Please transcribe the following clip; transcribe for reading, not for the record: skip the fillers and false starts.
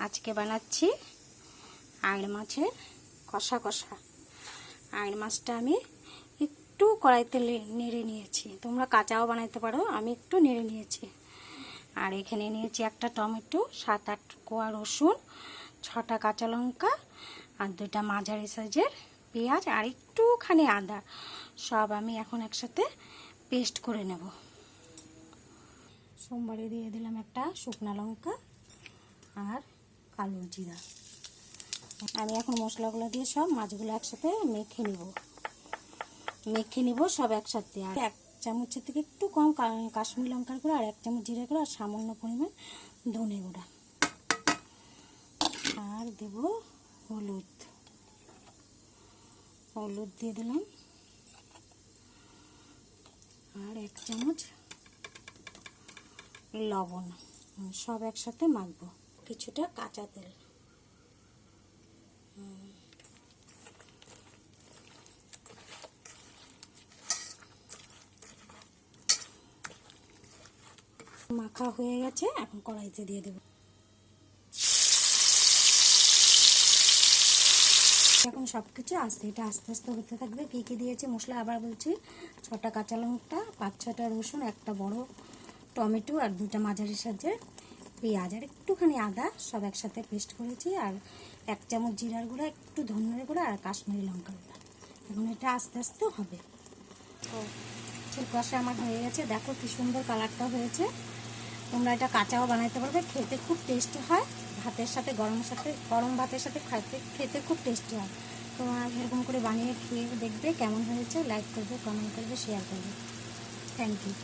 আজকে বানাচ্ছি আঙড় মাছের কষা কষা। আঙড় মাছটা আমি একটু কড়াইতে নেড়ে নিয়েছি, তোমরা কাঁচাও বানাইতে পারো, আমি একটু নেড়ে নিয়েছি। আর এখানে নিয়েছি একটা টমেটো, 7-8 কোয়া রসুন, 6টা কাঁচা লঙ্কা আর 2টা মাঝারি সাইজের পেঁয়াজ আর একটুখানি আদা। সব আমি এখন একসাথে পেস্ট করে নেব। সোমবারে দিয়ে দিলাম একটা শুকনা লঙ্কা আর কালো জিরা। আমি এখন মশলাগুলো দিয়ে সব মাছগুলো একসাথে মেখে নিব সব একসাথে। আর 1 চামচের থেকে একটু কম কাশ্মীরি লঙ্কার গুঁড়ো আর 1 চামচ জিরে গুঁড়ো আর সামান্য পরিমাণ ধনে গুঁড়া। আর দেব হলুদ দিয়ে দিলাম আর 1 চামচ লবণ। সব একসাথে মাখবো। কিছুটা কাঁচা তেল। মাখা হয়ে গেছে, এখন কড়াইতে দিয়ে দেব। এখন সবকিছু আস্তে আস্তে হতে থাকবে। কি কি দিয়েছি মশলা আবার বলছি। 6টা কাঁচা লঙ্কা, 5-6টা রসুন, একটা বড় টমেটো আর 2টা মাঝারি সাইজের পেঁয়াজ আর একটুখানি আদা সব একসাথে পেস্ট করেছি। আর 1 চামচ জিরার গুঁড়া, একটু ধনের গুঁড়া আর কাশ্মীরি লঙ্কার গুঁড়া। এখন এটা আস্তে আস্তে হবে। কষা আমার হয়ে গেছে, দেখো কি সুন্দর কালারটা হয়েছে। তোমরা এটা কাঁচাও বানাইতে পারবে, খেতে খুব টেস্টি হয়। ভাতের সাথে গরম ভাতের সাথে খেতে খুব টেস্টি হয়। তোমরা এরকম করে বানিয়ে খেয়ে দেখবে কেমন হয়েছে। লাইক করবে, কমেন্ট করবে, শেয়ার করবে। Thank you.